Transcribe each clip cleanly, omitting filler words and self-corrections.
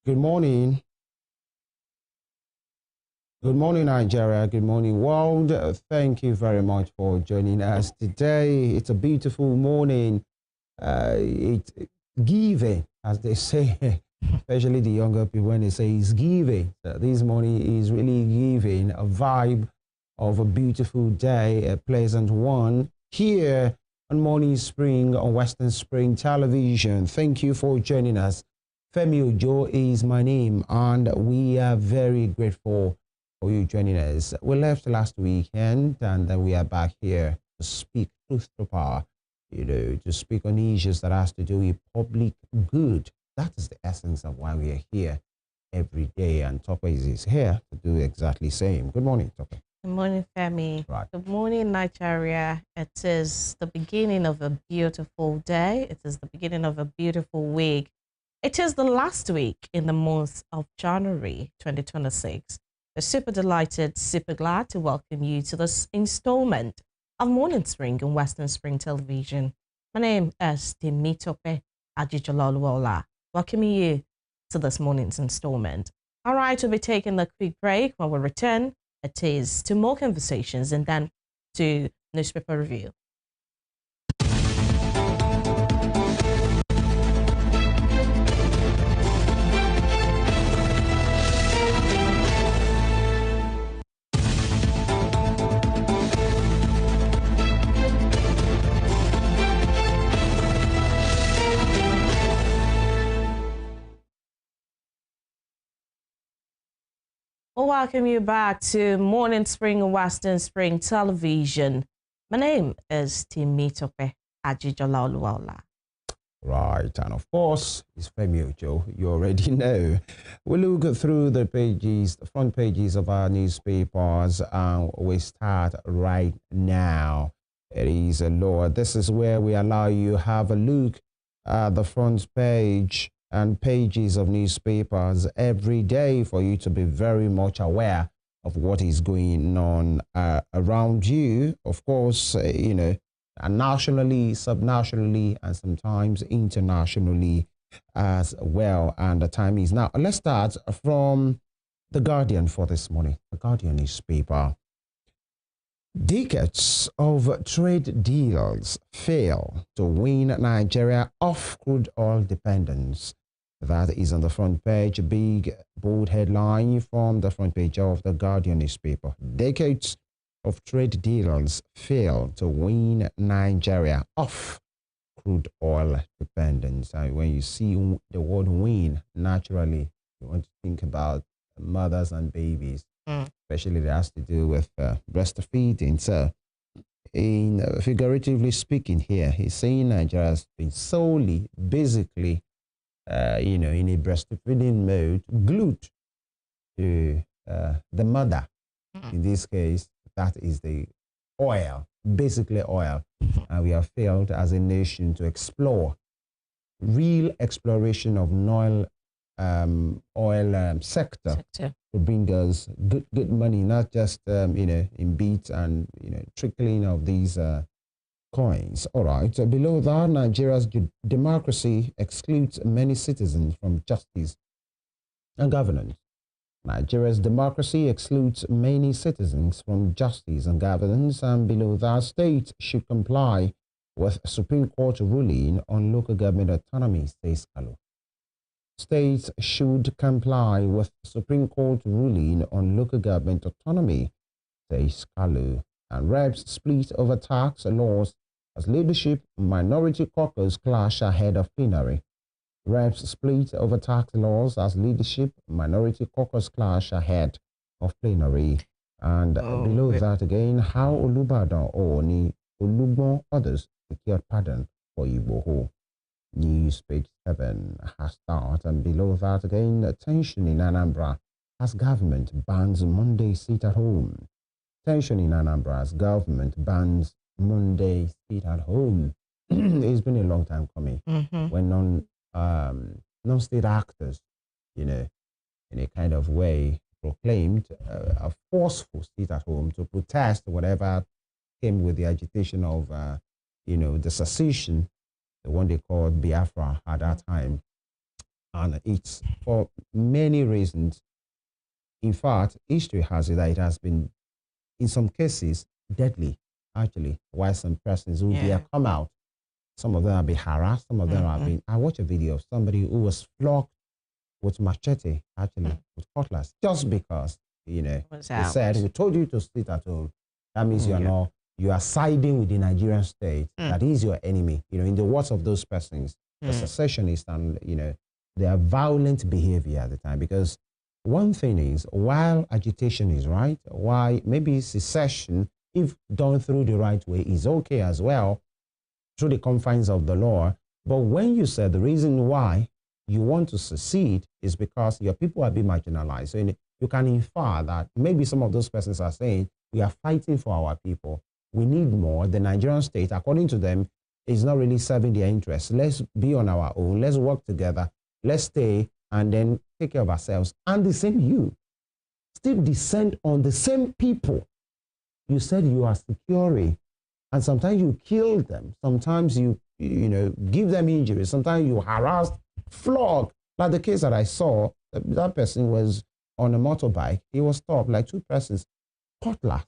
Good morning. Good morning, Nigeria. Good morning, world. Thank you very much for joining us today. It's a beautiful morning. It's giving, as they say, especially the younger people when they say it's giving. This morning is really giving a vibe of a beautiful day, a pleasant one here on Morning Spring on Western Spring Television. Thank you for joining us. Femi Ojo is my name, and we are very grateful for you joining us. We left last weekend, and then we are back here to speak truth to power, to speak on issues that has to do with public good. That is the essence of why we are here every day, and Topper is here to do exactly the same. Good morning, Topper. Good morning, Femi. Right. Good morning, Nigeria. It is the beginning of a beautiful day. It is the beginning of a beautiful week. It is the last week in the month of January 2026. We're super delighted, super glad to welcome you to this installment of Morning Spring on Western Spring Television. My name is Temitope Ajijololuola, welcoming you to this morning's installment. All right, we'll be taking a quick break. When we return, it is to more conversations and then to newspaper review. We'll welcome you back to Morning Spring and Western Spring Television. My name is Temitope Ajijololuola. Right, and of course, it's Femi Ojo. You already know. We look through the pages, the front pages of our newspapers, and we start right now. It is a law. This is where we allow you have a look at the front page and pages of newspapers every day for you to be very much aware of what is going on around you. Of course, and nationally, subnationally, and sometimes internationally as well. And the time is now. Let's start from The Guardian for this morning. The Guardian newspaper. Decades of trade deals fail to wean Nigeria off crude oil dependence. That is on the front page, big bold headline from the front page of The Guardian newspaper. Decades of trade deals fail to wean Nigeria off crude oil dependence. And when you see the word wean, naturally, you want to think about mothers and babies, especially that has to do with breastfeeding. So, figuratively speaking here, he's saying Nigeria has been solely, basically, in a breastfeeding mode, glued to the mother. In this case, that is the oil, basically oil. And we have failed as a nation to explore real exploration of oil sector to bring us good money, not just in beats and trickling of these coins. All right. So below that, Nigeria's democracy excludes many citizens from justice and governance. Nigeria's democracy excludes many citizens from justice and governance, and below that, states should comply with Supreme Court ruling on local government autonomy, says Kalu. States should comply with Supreme Court ruling on local government autonomy, says Kalu. And reps split over tax laws as leadership minority caucus clash ahead of plenary. Reps split over tax laws as leadership minority caucus clash ahead of plenary. And below that again, how Olubadan Oni Olugbon others secured pardon for Igboho. News page 7 has start, and below that again, tension in Anambra as government bans Monday sit at home. Tension in Anambra as government bans Monday sit at home. It's been a long time coming when non-state actors, in a kind of way, proclaimed a forceful sit at home to protest whatever came with the agitation of, the secession, the one they called Biafra at that time. And it's for many reasons. In fact, history has it that it has been, in some cases, deadly, actually, why some persons who dare come out, some of them have been harassed, some of them have been. I watched a video of somebody who was flogged with machete, actually, with cutlass, just because, they said, we told you to sit at home. That means you are siding with the Nigerian state. That is your enemy. In the words of those persons, the secessionists, and, their violent behavior at the time. Because one thing is, while agitation is right, why maybe secession, if done through the right way, is okay as well, through the confines of the law. But when you said the reason why you want to secede is because your people are being marginalized. So you can infer that maybe some of those persons are saying, we are fighting for our people. We need more. The Nigerian state, according to them, is not really serving their interests. Let's be on our own. Let's work together. Let's stay and then take care of ourselves. And the same you still descend on the same people. You said you are securing, and sometimes you kill them. Sometimes you give them injuries. Sometimes you harass, flog. Like the case that I saw, that person was on a motorbike. He was stopped, like two persons. Cutlass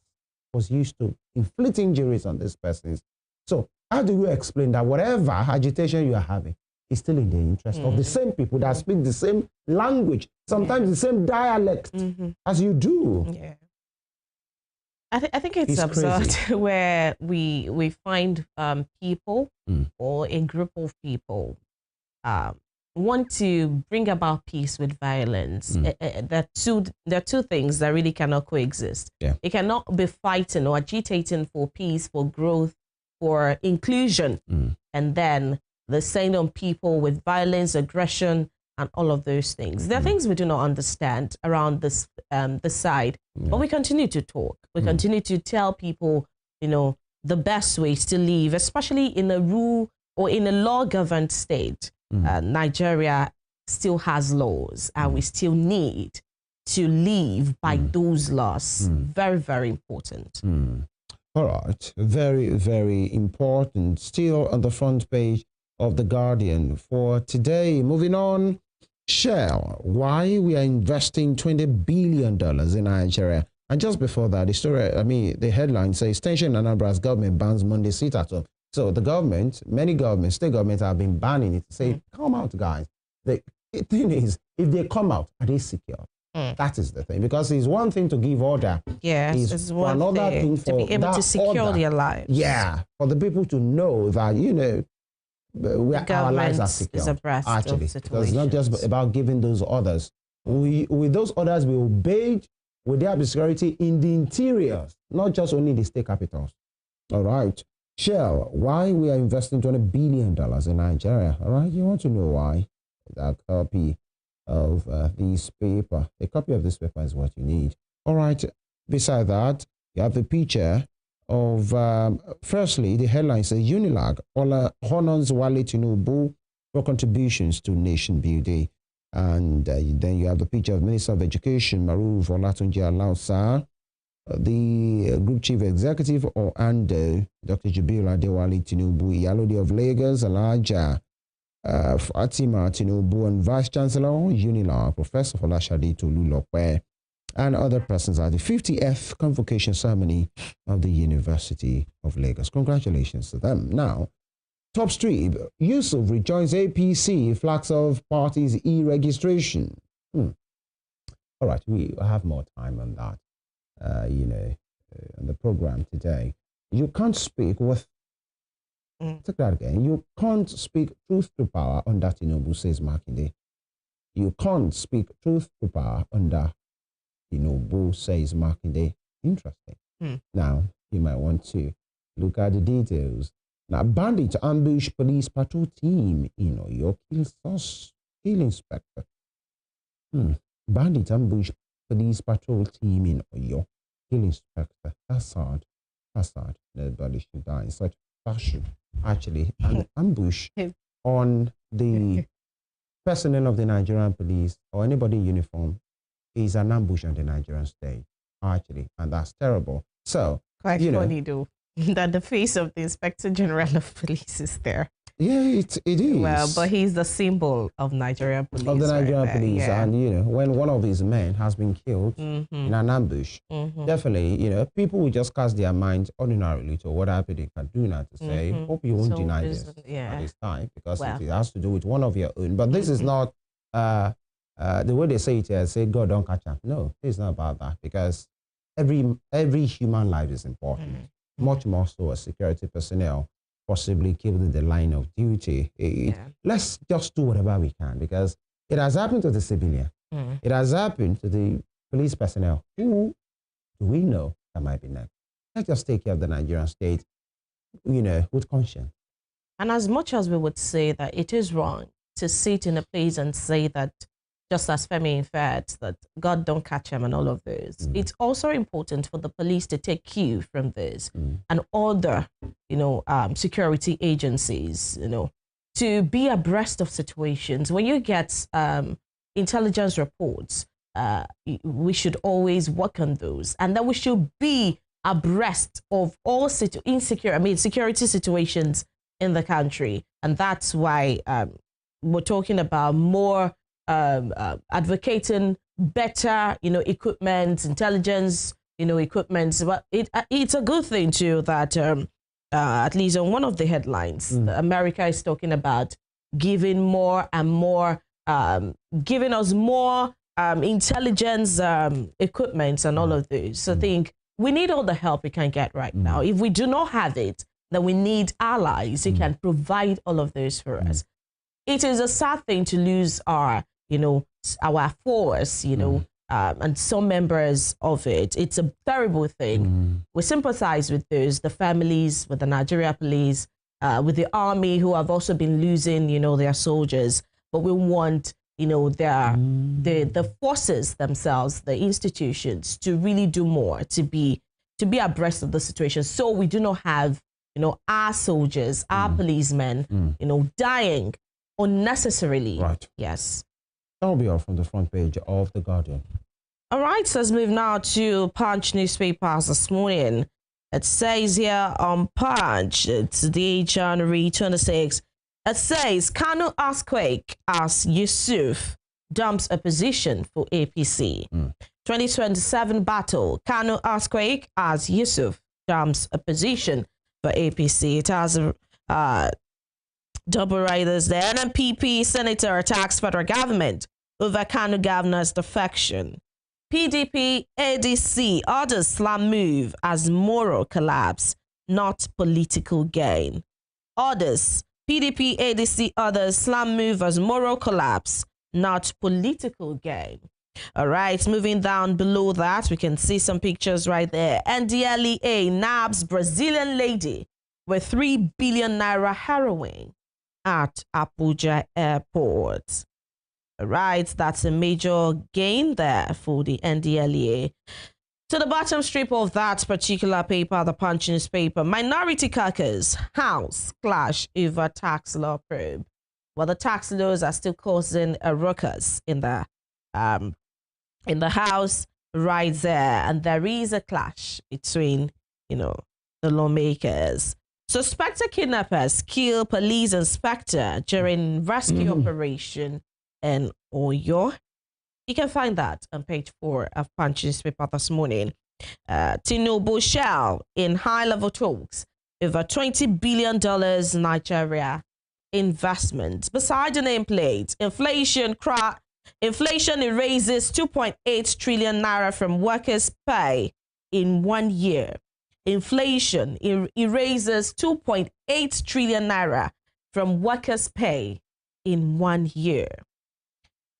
was used to inflict injuries on these persons. So how do you explain that whatever agitation you are having is still in the interest of the same people that speak the same language, sometimes the same dialect as you do? Yeah. I think it's absurd where we find people or a group of people want to bring about peace with violence. There are two things that really cannot coexist. It cannot be fighting or agitating for peace, for growth, for inclusion, and then the saying on people with violence, aggression, and all of those things. There are things we do not understand around this side, but we continue to talk. We continue to tell people, the best ways to live, especially in a rule or in a law-governed state. Nigeria still has laws, and we still need to live by those laws. Very, very important. All right, very, very important. Still on the front page of The Guardian for today. Moving on, Shell, why we are investing $20 billion in Nigeria. And just before that, the story, the headline says, tension in Anabra's government bans Monday sit at home. So the government, many governments, state governments have been banning it. Say, come out, guys. The thing is, if they come out, are they secure? That is the thing. Because it's one thing to give order. Yes, it's one thing to be able to secure their lives. Yeah, for the people to know that, our lives are secure. Is abreast actually, of because it's not just about giving those orders. With those orders, we obeyed. With there be security in the interiors, not just only the state capitals. All right. Shell, why we are investing $20 billion in Nigeria? All right. You want to know why? That copy of this paper. A copy of this paper is what you need. All right. Beside that, you have the picture of, firstly, the headline says Unilag honors Wale Tinubu for contributions to nation building. And then you have the picture of Minister of Education, Maruf Olatunji Alausa, the Group Chief Executive or Ando, Dr. Jubil Adewale Tinubu, Iyalode of Lagos, Alaja Fatima Tinubu, and Vice Chancellor Unilag, Professor Folashade Tolulope, and other persons at the 50th convocation ceremony of the University of Lagos. Congratulations to them. Now, top strip, Yusuf rejoins APC, flags of party's e-registration. All right, we have more time on that, on the program today. You can't speak with, take that again, you can't speak truth to power under Tinubu, says Makinde. You can't speak truth to power under Tinubu, says Makinde. Interesting. Now, you might want to look at the details. Now, bandits ambush police patrol team in Oyo, kill inspector. Bandits ambush police patrol team in Oyo, kill inspector. That's sad. That's sad. Nobody should die in such fashion. Actually, an ambush on the personnel of the Nigerian police or anybody in uniform is an ambush on the Nigerian state. Actually, and that's terrible. So, quite funny though that the face of the Inspector General of Police is there. Yeah, it is. Well, but he's the symbol of Nigerian police. Of the Nigerian police. Yeah. And, when one of his men has been killed in an ambush, definitely, people will just cast their minds ordinarily to what happened can do now to say, hope you won't deny this at this time, because it has to do with one of your own. But this is not the way they say it, say, God don't catch him. No, it's not about that, because every human life is important, much more so as security personnel possibly killed in the line of duty. Let's just do whatever we can, because it has happened to the civilian. It has happened to the police personnel. Who do we know that might be next? Let's just take care of the Nigerian state, with conscience. And as much as we would say that it is wrong to sit in a place and say that, just as Femi inferred, that God don't catch him and all of this, it's also important for the police to take cue from this and other, security agencies, to be abreast of situations. When you get intelligence reports, we should always work on those, and then we should be abreast of all security situations in the country. And that's why we're talking about more advocating better, equipment, intelligence, equipment. But it's a good thing too that at least on one of the headlines, America is talking about giving more and more, giving us more intelligence equipment and all of those. So I think we need all the help we can get right now. If we do not have it, then we need allies who can provide all of those for us. It is a sad thing to lose our force, and some members of it. It's a terrible thing. We sympathize with those, the families, with the Nigeria police, with the army, who have also been losing, their soldiers. But we want, the forces themselves, the institutions, to really do more, to be abreast of the situation, so we do not have, our soldiers, our policemen, dying unnecessarily. Right. Yes. That'll be all from the front page of The Guardian. All right, so let's move now to Punch newspapers this morning. It says here on Punch, it's the January 26th. It says, Kano earthquake as Yusuf dumps opposition for APC. 2027 battle, Kano earthquake as Yusuf dumps opposition for APC. It has double riders. The NMPP senator attacks federal government over Kano governor's defection. PDP ADC orders slam move as moral collapse, not political gain. Orders PDP ADC orders slam move as moral collapse, not political gain. All right, moving down below that, we can see some pictures right there. NDLEA nabs Brazilian lady with 3 billion naira heroin at Abuja Airport. All right, that's a major gain there for the NDLEA. To the bottom strip of that particular paper, the Punch newspaper, minority caucus House clash over tax law probe. Well, the tax laws are still causing a ruckus in the House right there, and there is a clash between, the lawmakers. Suspected kidnappers kill police inspector during rescue operation in Oyo. You can find that on page 4 of Punch newspaper this morning. Tinubu shell in high-level talks over $20 billion Nigeria investment. Beside the nameplate, inflation erases 2.8 trillion naira from workers' pay in 1 year. Inflation erases 2.8 trillion naira from workers' pay in 1 year.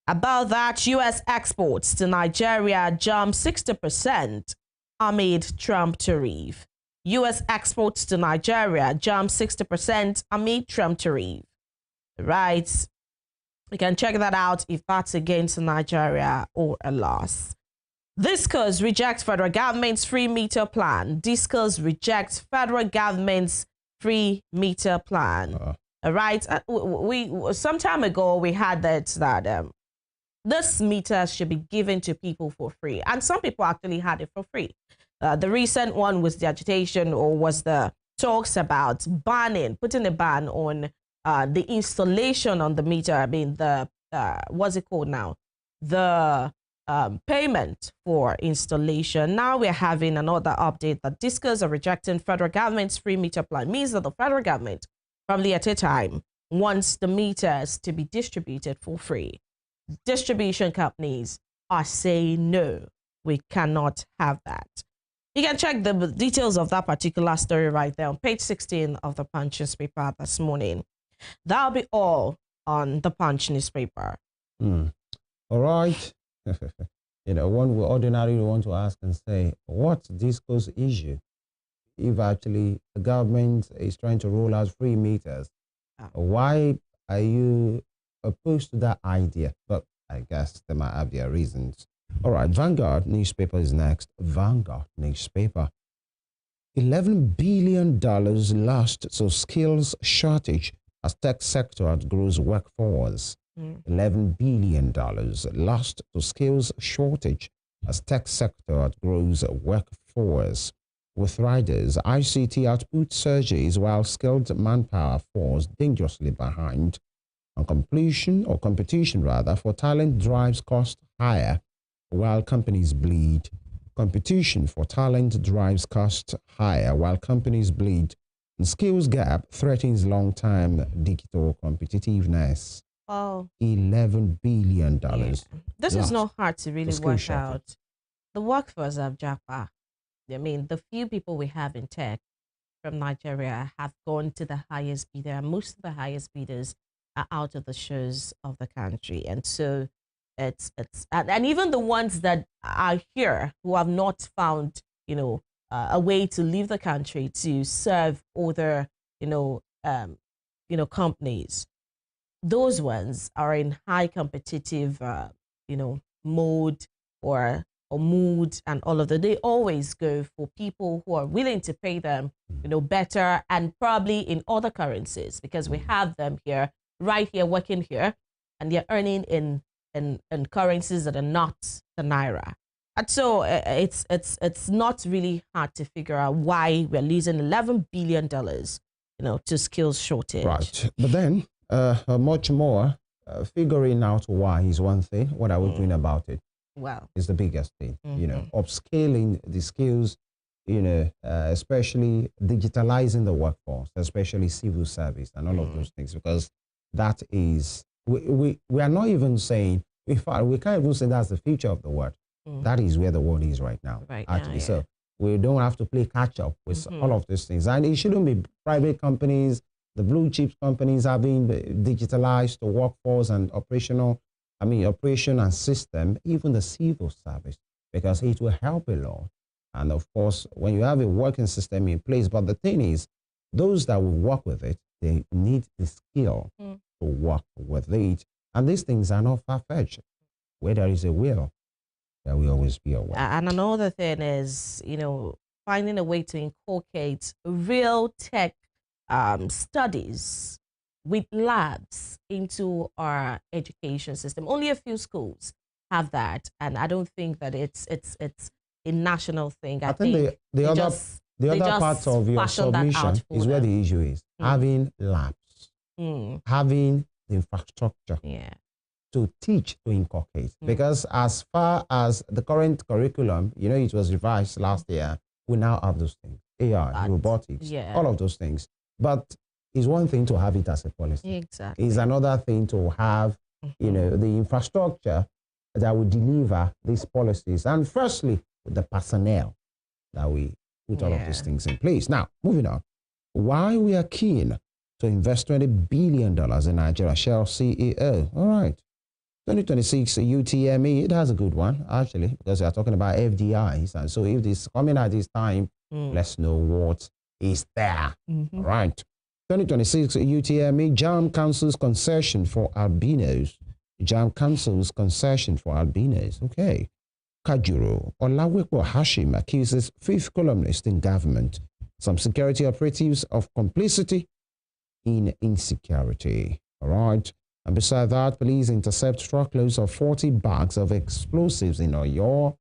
About that, U.S. exports to Nigeria jumped 60% amid Trump tariff. U.S. exports to Nigeria jumped 60% amid Trump tariff. Right. You can check that out if that's against Nigeria or a loss. Discos rejects federal government's free meter plan. Discos rejects federal government's free meter plan. All right. We some time ago we had that this meter should be given to people for free, and some people actually had it for free. The recent one was the agitation, or was the talks about putting a ban on the installation on the meter, I mean, the, what's it called now? The payment for installation. Now we're having another update that discos are rejecting federal government's free meter plan. Means that the federal government, probably at a time, wants the meters to be distributed for free. Distribution companies are saying no, we cannot have that. You can check the details of that particular story right there on page 16 of the Punch newspaper this morning. That'll be all on the Punch newspaper. All right. One will ordinarily want to ask and say, what's Disco's issue? If actually the government is trying to roll out free meters, why are you opposed to that idea? But I guess they might have their reasons. All right, Vanguard newspaper is next. Vanguard newspaper. $11 billion lost to skills shortage as tech sector outgrows workforce. $11 billion lost to skills shortage as tech sector outgrows workforce. With riders, ICT output surges while skilled manpower falls dangerously behind. On competition for talent drives cost higher while companies bleed. Competition for talent drives costs higher while companies bleed. And skills gap threatens long-term digital competitiveness. Oh, $11 billion. Yeah. This is not hard to really work out. The workforce of Japa, I mean, the few people we have in tech from Nigeria have gone to the highest bidder, and most of the highest bidders are out of the shores of the country. And so and even the ones that are here who have not found, a way to leave the country to serve other, companies, those ones are in high competitive, mode or mood and all of that. They always go for people who are willing to pay them, better and probably in other currencies, because we have them here, right here, working here, and they're earning in currencies that are not the naira. And so it's not really hard to figure out why we're losing $11 billion, to skills shortage. Right, but then much more figuring out why is one thing. What are we doing about it? Well, is the biggest thing. Upscaling the skills, especially digitalizing the workforce, especially civil service and all of those things, because that is, we are not even saying, in fact, we can't even say that's the future of the world. That is where the world is right now, actually. Yeah. So we don't have to play catch up with all of these things. And it shouldn't be private companies, the blue chip companies having digitalized the workforce and operation and system, even the civil service, because it will help a lot. And of course, when you have a working system in place, but the thing is, those that will work with it, they need the skill to work with it. And these things are not far-fetched. Where there is a will, there will always be a way. And another thing is, finding a way to inculcate real tech studies with labs into our education system. Only a few schools have that, and I don't think that it's a national thing. I think the other part of your submission is where the issue is. Having labs, having the infrastructure to teach, to inculcate. Because as far as the current curriculum, it was revised last year, we now have those things. AI, robotics, all of those things. But it's one thing to have it as a policy. Exactly. It's another thing to have, the infrastructure that will deliver these policies. And firstly, the personnel that we put all of these things in place. Now, moving on. Why we are keen to invest $20 billion in Nigeria, Shell CEO. All right. 2026 UTME, it has a good one, actually, because we are talking about FDIs. And so if this coming at this time, let's know what is there. All right. 2026 UTME, JAM Council's concession for albinos. JAM Council's concession for albinos. Okay. Kajuro Olawepo Hashim accuses fifth columnist in government, some security operatives of complicity in insecurity. All right. And beside that, police intercept truckloads of 40 bags of explosives in Oyo.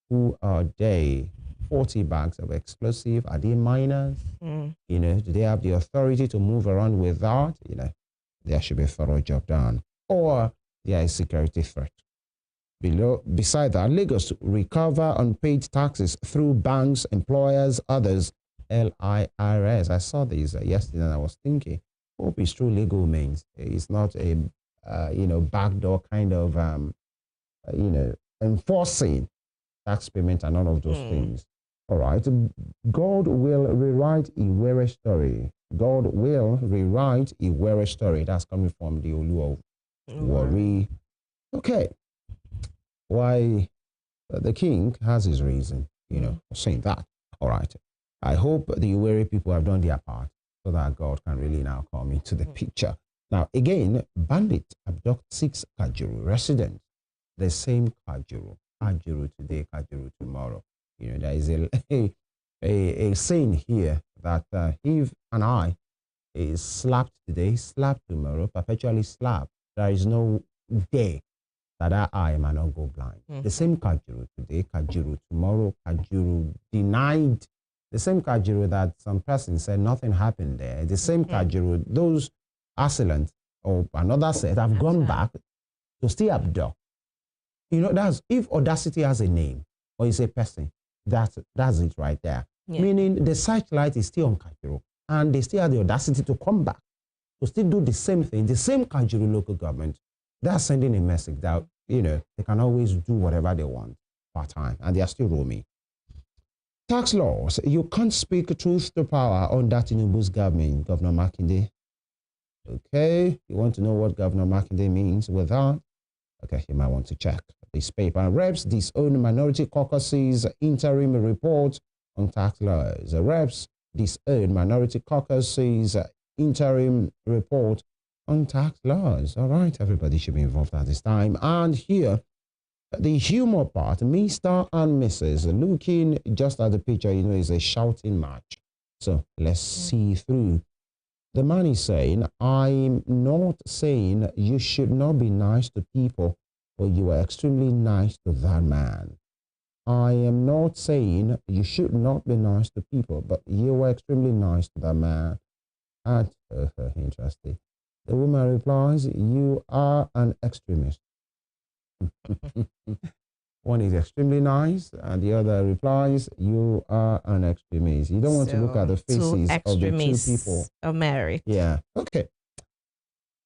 Who are they? 40 bags of explosive. Are they minors? Do they have the authority to move around with that? there should be a thorough job done, or there is security threat. Beside that, Lagos recover unpaid taxes through banks, employers, others, LIRS. I saw this yesterday and I was thinking, hope it's true legal means. It's not a, backdoor kind of, enforcing tax payment and all of those things. All right. God will rewrite Iwere story. God will rewrite Iwere story. That's coming from the Olu of Worry. Okay. Why the king has his reason, for saying that. All right. I hope the Iwere people have done their part so that God can really now come into the picture. Now, again, bandits abduct 6 Kajuru residents. The same Kajuru. Kajuru today, Kajuru tomorrow. There is a saying here that if an eye is slapped today, slapped tomorrow, perpetually slapped, there is no day that eye might not go blind. The same Kajuru today, Kajuru tomorrow, Kajuru denied. The same Kajuru that some person said nothing happened there. The same Kajuru, those assailants or another set have gone back to still abduct. That's if audacity has a name or is a person, that's it right there. Yeah. Meaning the searchlight is still on Kajuru and they still have the audacity to come back to still do the same thing. The same Kajuru local government, they're sending a message that, they can always do whatever they want part-time and they are still roaming. Tax laws, you can't speak truth to power on that Tinubu's government, Governor Makinde. Okay, you want to know what Governor Makinde means with that? Okay, you might want to check this paper. Reps disown minority caucus's interim report on tax laws. Reps disown minority caucus's interim report on tax laws. All right, everybody should be involved at this time. And here, the humor part, Mr. and Mrs. looking just at the picture, is a shouting match. So let's see through. The man is saying, I'm not saying you should not be nice to people, but you are extremely nice to that man. I am not saying you should not be nice to people, but you were extremely nice to that man. And interesting. The woman replies, you are an extremist. One is extremely nice, and the other replies, you are an extremist. You don't want to look at the faces of the two people. Are married. Yeah. Okay.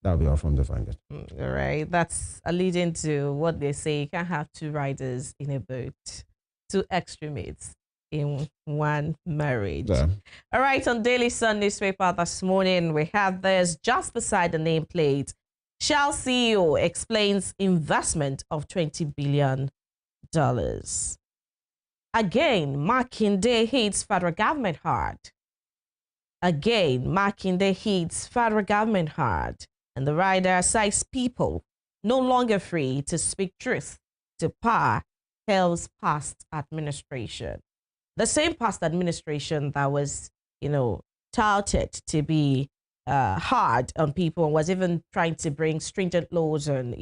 That'll be all from the Vanguard. All right. That's alluding to what they say. You can't have 2 riders in a boat, 2 extremists in one marriage. Yeah. All right. On Daily Sun newspaper this morning, we have this just beside the nameplate. Shell CEO explains investment of $20 billion. Again, Makinde hits federal government hard. Again, Makinde hits federal government hard. And the rider cites people no longer free to speak truth to power, hails past administration. The same past administration that was, touted to be hard on people and was even trying to bring stringent laws and,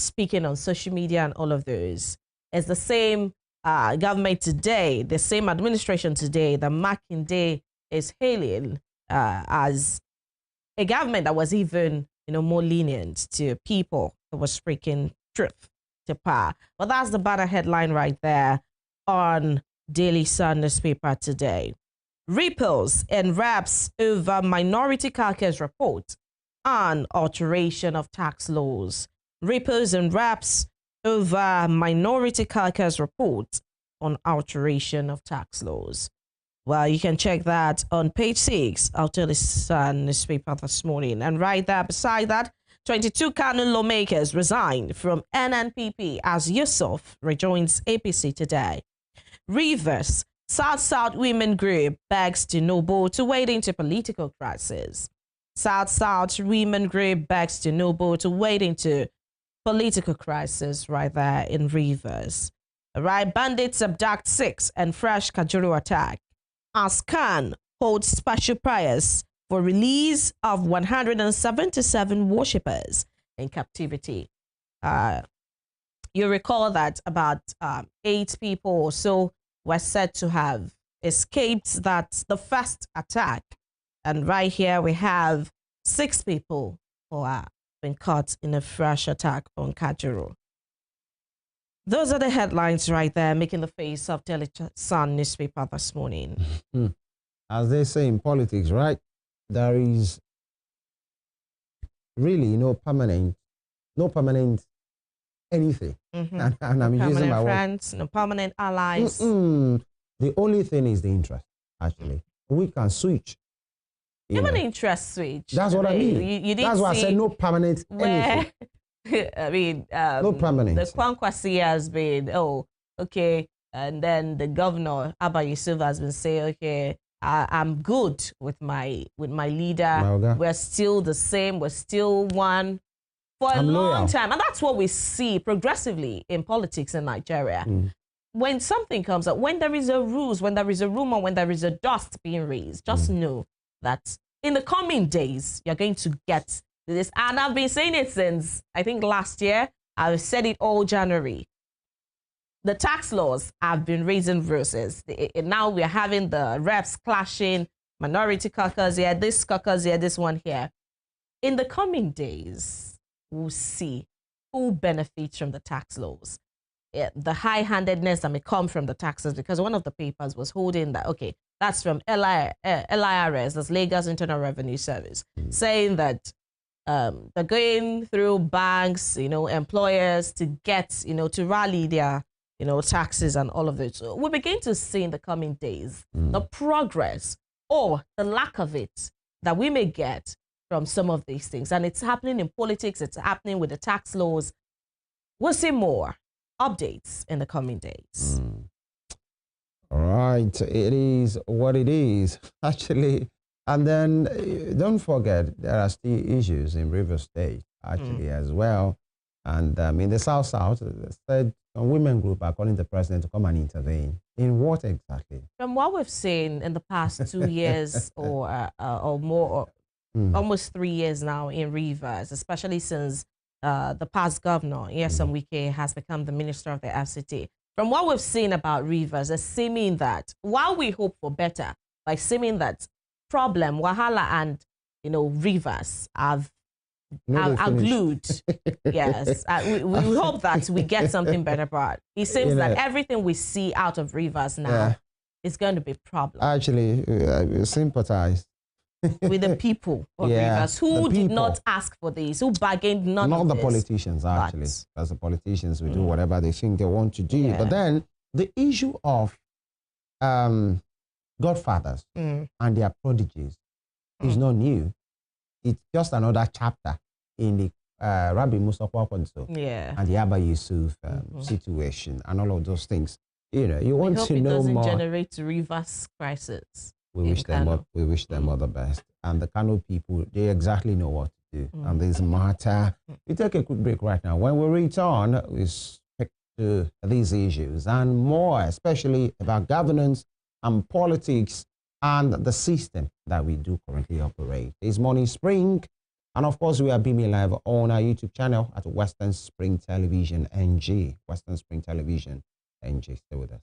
speaking on social media and all of those. It's the same government today, the same administration today that Makinde is hailing as a government that was even, more lenient to people that was speaking truth to power. But that's the banner headline right there on Daily Sun newspaper today. Ripples and raps over minority caucus report on alteration of tax laws. Ripples and raps over minority caucus report on alteration of tax laws. Well, you can check that on page 6 of Daily Sun newspaper this morning. And right there beside that, 22 Kano lawmakers resigned from NNPP as Yusuf rejoins APC today. Rivers, South Women Group begs Tinubu to wade into political crisis. South Women Group begs Tinubu to wade into political crisis right there in Rivers. All right, bandits abduct 6 and fresh Kajuru attack. As Khan holds special prayers for release of 177 worshippers in captivity. You recall that about 8 people or so were said to have escaped the first attack. And right here we have 6 people who have been caught in a fresh attack on Kajuru. Those are the headlines right there, making the face of Daily Sun newspaper this morning. As they say in politics, right? There is really no permanent anything. And I'm using my friends, no permanent allies. The only thing is the interest, actually. We can switch. Even interest switch. That's what I mean. You That's why I said no permanent anything. I mean, no permanent. The Kwankwasi has been, oh, okay. And then the governor, Abba Yusuf, has been saying, okay, I'm good with my leader. We're still the same. We're still one for a long time. And that's what we see progressively in politics in Nigeria. When something comes up, when there is a ruse, when there is a rumor, when there is a dust being raised, just know that in the coming days, you're going to get this. And I've been saying it since, I think, last year. I've said it all January. The tax laws have been raising verses. Now we're having the reps clashing, minority caucus here, this caucus here, this one here. In the coming days, we'll see who benefits from the tax laws. The high-handedness that may come from the taxes, because one of the papers was holding that, okay, that's from LIRS, that's Lagos Internal Revenue Service, saying that they're going through banks, employers to get, to rally their, taxes and all of this. So we begin to see in the coming days the progress or the lack of it that we may get from some of these things. And it's happening in politics. It's happening with the tax laws. We'll see more updates in the coming days. All right. It is what it is, actually. And then don't forget, there are still issues in River State, actually, as well. And in the South, said a women group are calling the president to come and intervene. In what exactly? From what we've seen in the past 2 years or more, almost 3 years now in Rivers, especially since the past governor, Nyesom Wike, has become the minister of the FCT. From what we've seen about Rivers, it's seeming that while we hope for better, like seeming that problem, Wahala and Rivers are glued. Yes, we hope that we get something better, but it seems that everything we see out of Rivers now is going to be a problem. Actually, sympathize with the people of Rivers who did not ask for this, who bargained none of this. Not the politicians, actually. Because the politicians will do whatever they think they want to do. But then the issue of godfathers and their prodigies is not new. It's just another chapter in the Rabbi Musa Kwakonso and the Abba Yusuf situation and all of those things. You want to know more. It doesn't generate reverse crisis. We wish them all the best. And the Kano people, they exactly know what to do. And this matter. We take a quick break right now. When we return, we speak to these issues and more, especially about governance and politics and the system that we do currently operate. It's Morning Spring. And of course, we are beaming live on our YouTube channel at Western Spring Television NG. Western Spring Television NG. Stay with us.